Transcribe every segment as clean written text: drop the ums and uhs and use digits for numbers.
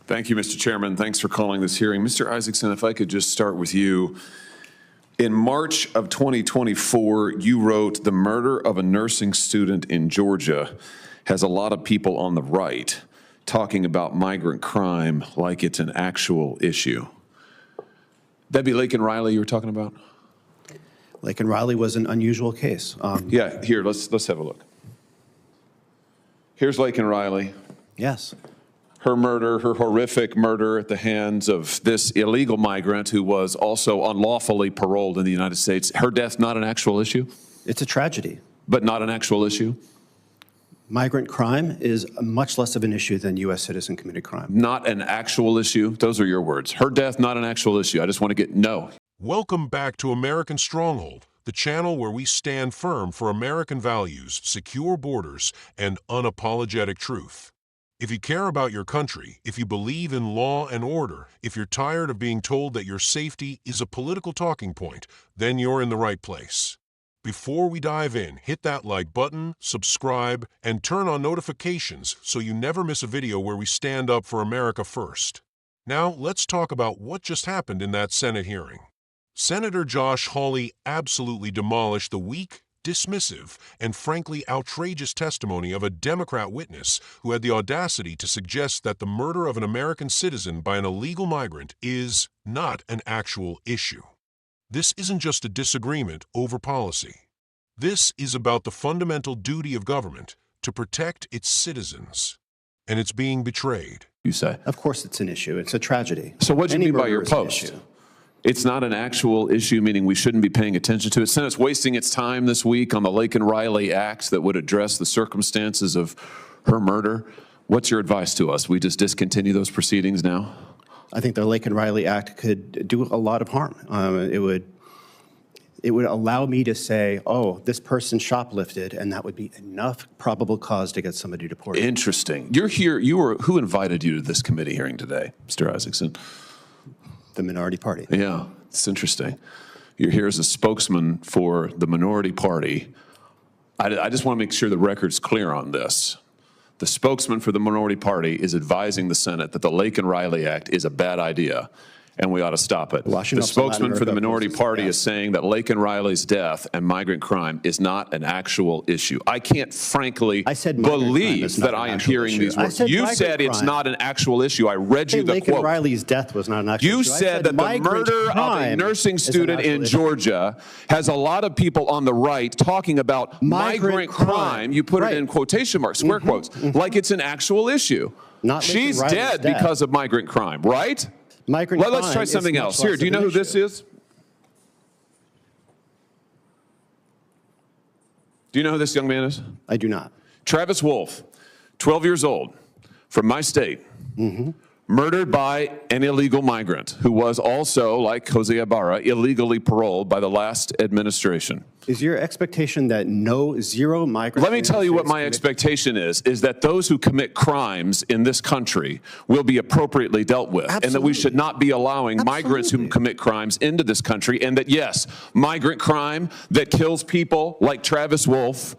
Thank you, Mr. Chairman. Thanks for calling this hearing. Mr. Isaacson, if I could just start with you. In March of 2024, you wrote, "The murder of a nursing student in Georgia has a lot of people on the right talking about migrant crime like it's an actual issue." That'd be Laken Riley you were talking about? Laken Riley was an unusual case. Yeah, here, let's have a look. Here's Laken Riley. Yes. Her murder, her horrific murder at the hands of this illegal migrant who was also unlawfully paroled in the United States. Her death, not an actual issue? It's a tragedy. But not an actual issue? Migrant crime is much less of an issue than U.S. citizen committed crime. Not an actual issue? Those are your words. Her death, not an actual issue. I just want to get, no. Welcome back to American Stronghold, the channel where we stand firm for American values, secure borders, and unapologetic truth. If you care about your country, if you believe in law and order, if you're tired of being told that your safety is a political talking point, then you're in the right place. Before we dive in, hit that like button, subscribe, and turn on notifications so you never miss a video where we stand up for America first. Now, let's talk about what just happened in that Senate hearing. Senator Josh Hawley absolutely demolished the weak, dismissive, and frankly outrageous testimony of a Democrat witness who had the audacity to suggest that the murder of an American citizen by an illegal migrant is not an actual issue. This isn't just a disagreement over policy. This is about the fundamental duty of government to protect its citizens. And it's being betrayed. You say? Of course it's an issue. It's a tragedy. So what do you mean by your murder is an post? issue. It's not an actual issue, meaning we shouldn't be paying attention to it. Senate's wasting its time this week on the Laken Riley Act that would address the circumstances of her murder. What's your advice to us? We just discontinue those proceedings now? I think the Laken Riley Act could do a lot of harm. It would allow me to say, oh, this person shoplifted, and that would be enough probable cause to get somebody deported. Interesting. You're here. Who invited you to this committee hearing today, Mr. Isaacson? The minority party. Yeah, it's interesting. You're here as a spokesman for the minority party. I just want to make sure the record's clear on this. The spokesman for the minority party is advising the Senate that the Laken Riley Act is a bad idea and we ought to stop it. The spokesman for the minority party is saying that Laken Riley's death and migrant crime is not an actual issue. I can't frankly believe that I am hearing these words. You said it's not an actual issue. I read you the quote. Laken Riley's death was not an actual issue. You said that the murder of a nursing student in Georgia has a lot of people on the right talking about migrant crime. You put it in quotation marks, square quotes, like it's an actual issue. She's dead because of migrant crime, right? Let's try something else. Here, do you know who this is? Do you know who this young man is? I do not. Travis Wolf, 12 years old, from my state, murdered by an illegal migrant who was also, like Jose Ibarra, illegally paroled by the last administration. Is your expectation that zero migrants? Let me tell you what my expectation is that those who commit crimes in this country will be appropriately dealt with. And that we should not be allowing migrants who commit crimes into this country, and that, yes, migrant crime that kills people like Travis Wolf,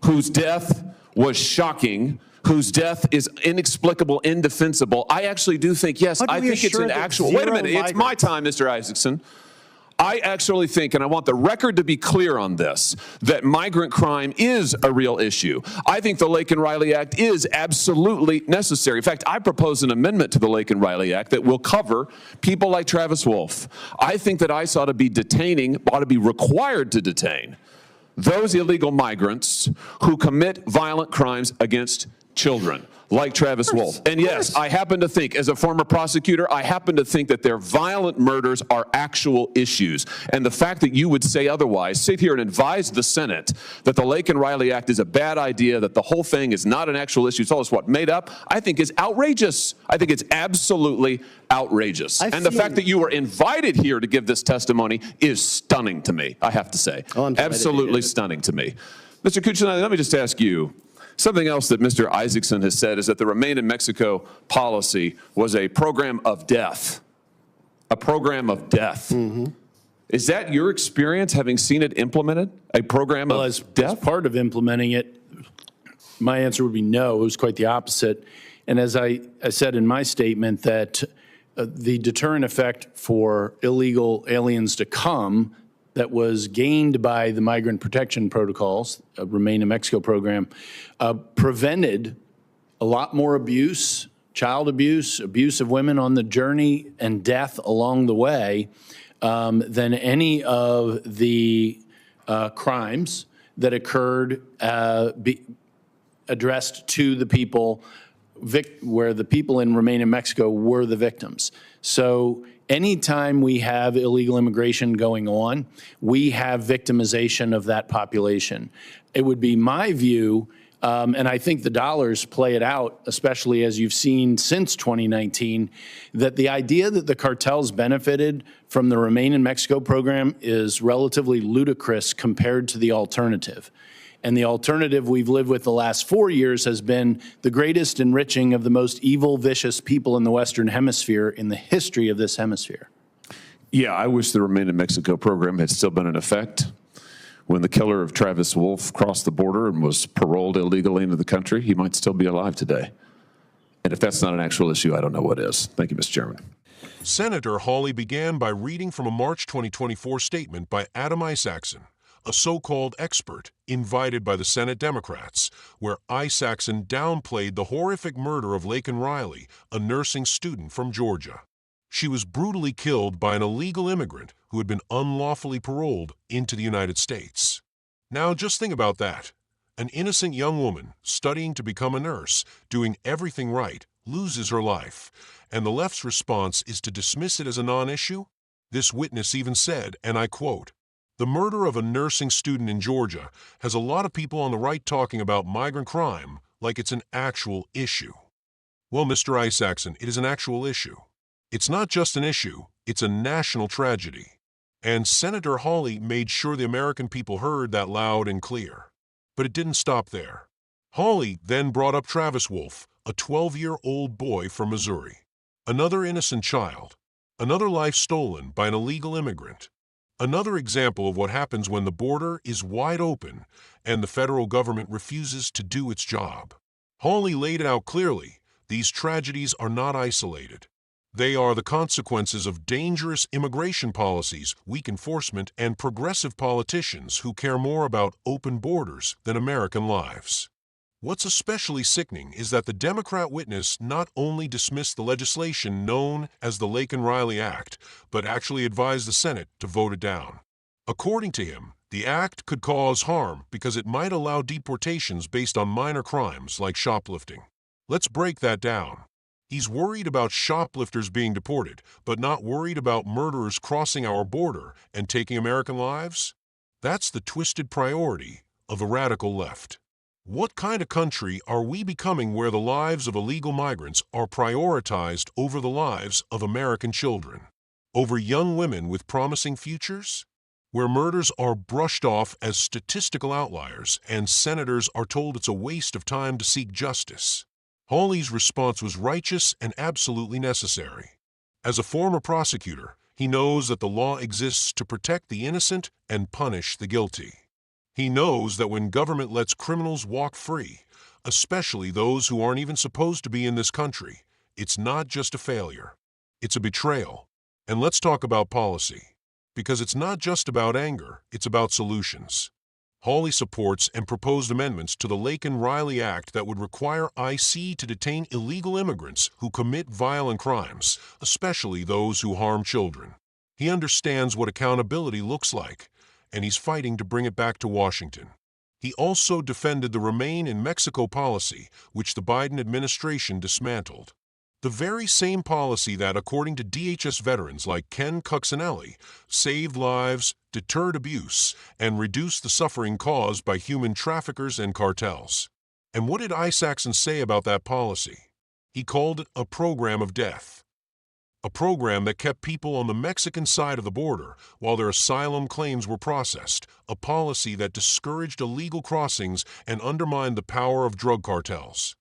whose death was shocking, whose death is inexplicable, indefensible. I actually do think, yes, I think it's an actual, wait a minute, it's my time, Mr. Isaacson. I actually think, and I want the record to be clear on this, that migrant crime is a real issue. I think the Laken Riley Act is absolutely necessary. In fact, I propose an amendment to the Laken Riley Act that will cover people like Travis Wolf. I think that ICE ought to be required to detain those illegal migrants who commit violent crimes against children, like Travis Wolf. And yes, I happen to think, as a former prosecutor, I happen to think that their violent murders are actual issues. And the fact that you would say otherwise, sit here and advise the Senate that the Laken Riley Act is a bad idea, that the whole thing is not an actual issue, tell us what, made up, I think is outrageous. I think it's absolutely outrageous. And the fact that you were invited here to give this testimony is stunning to me, I have to say. Absolutely stunning to me. Mr. Kucinich, let me just ask you, something else that Mr. Isaacson has said is that the Remain in Mexico policy was a program of death. A program of death. Is that your experience, having seen it implemented? A program of death? As part of implementing it, my answer would be no. It was quite the opposite. And as I said in my statement, that the deterrent effect for illegal aliens to come that was gained by the migrant protection protocols, Remain in Mexico program, prevented a lot more abuse, child abuse, abuse of women on the journey, and death along the way than any of the crimes that occurred addressed to the people where the people in Remain in Mexico were the victims. So anytime we have illegal immigration going on, we have victimization of that population. It would be my view, and I think the dollars play it out, especially as you've seen since 2019, that the idea that the cartels benefited from the Remain in Mexico program is relatively ludicrous compared to the alternative. And the alternative we've lived with the last 4 years has been the greatest enriching of the most evil, vicious people in the Western Hemisphere in the history of this hemisphere. Yeah, I wish the Remain in Mexico program had still been in effect. When the killer of Travis Wolff crossed the border and was paroled illegally into the country, he might still be alive today. And if that's not an actual issue, I don't know what is. Thank you, Mr. Chairman. Senator Hawley began by reading from a March 2024 statement by Adam Isaacson, a so-called expert invited by the Senate Democrats, where Isaacson downplayed the horrific murder of Laken Riley, a nursing student from Georgia. She was brutally killed by an illegal immigrant who had been unlawfully paroled into the United States. Now just think about that. An innocent young woman studying to become a nurse, doing everything right, loses her life, and the left's response is to dismiss it as a non-issue? This witness even said, and I quote, "The murder of a nursing student in Georgia has a lot of people on the right talking about migrant crime like it's an actual issue." Well, Mr. Isaacson, it is an actual issue. It's not just an issue, it's a national tragedy. And Senator Hawley made sure the American people heard that loud and clear. But it didn't stop there. Hawley then brought up Travis Wolff, a 12-year-old boy from Missouri. Another innocent child. Another life stolen by an illegal immigrant. Another example of what happens when the border is wide open and the federal government refuses to do its job. Hawley laid it out clearly. These tragedies are not isolated. They are the consequences of dangerous immigration policies, weak enforcement, and progressive politicians who care more about open borders than American lives. What's especially sickening is that the Democrat witness not only dismissed the legislation known as the Laken Riley Act, but actually advised the Senate to vote it down. According to him, the act could cause harm because it might allow deportations based on minor crimes like shoplifting. Let's break that down. He's worried about shoplifters being deported, but not worried about murderers crossing our border and taking American lives? That's the twisted priority of the radical left. What kind of country are we becoming where the lives of illegal migrants are prioritized over the lives of American children? Over young women with promising futures? Where murders are brushed off as statistical outliers and senators are told it's a waste of time to seek justice? Hawley's response was righteous and absolutely necessary. As a former prosecutor, he knows that the law exists to protect the innocent and punish the guilty. He knows that when government lets criminals walk free, especially those who aren't even supposed to be in this country, it's not just a failure. It's a betrayal. And let's talk about policy. Because it's not just about anger, it's about solutions. Hawley supports and proposed amendments to the Laken Riley Act that would require IC to detain illegal immigrants who commit violent crimes, especially those who harm children. He understands what accountability looks like, and he's fighting to bring it back to Washington. He also defended the Remain in Mexico policy, which the Biden administration dismantled. The very same policy that, according to DHS veterans like Ken Cuccinelli, saved lives, deterred abuse, and reduced the suffering caused by human traffickers and cartels. And what did Isaacson say about that policy? He called it a program of death. A program that kept people on the Mexican side of the border while their asylum claims were processed, a policy that discouraged illegal crossings and undermined the power of drug cartels.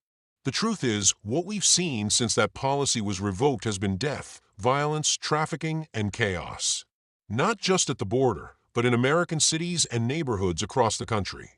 The truth is, what we've seen since that policy was revoked has been death, violence, trafficking, and chaos. Not just at the border, but in American cities and neighborhoods across the country.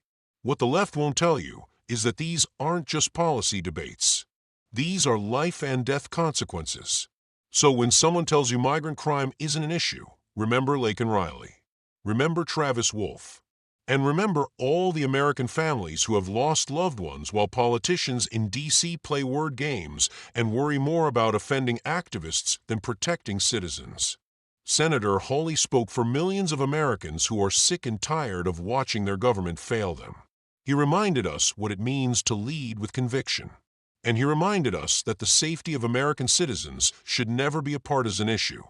What the left won't tell you is that these aren't just policy debates. These are life and death consequences. So when someone tells you migrant crime isn't an issue, remember Laken Riley. Remember Travis Wolfe. And remember all the American families who have lost loved ones while politicians in D.C. play word games and worry more about offending activists than protecting citizens. Senator Hawley spoke for millions of Americans who are sick and tired of watching their government fail them. He reminded us what it means to lead with conviction. And he reminded us that the safety of American citizens should never be a partisan issue.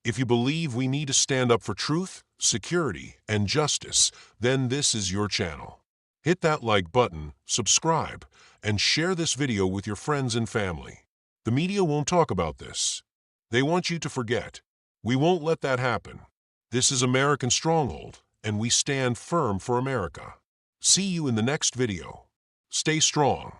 If you believe we need to stand up for truth, security, and justice, then this is your channel. Hit that like button, subscribe, and share this video with your friends and family. The media won't talk about this. They want you to forget. We won't let that happen. This is American Stronghold, and we stand firm for America. See you in the next video. Stay strong.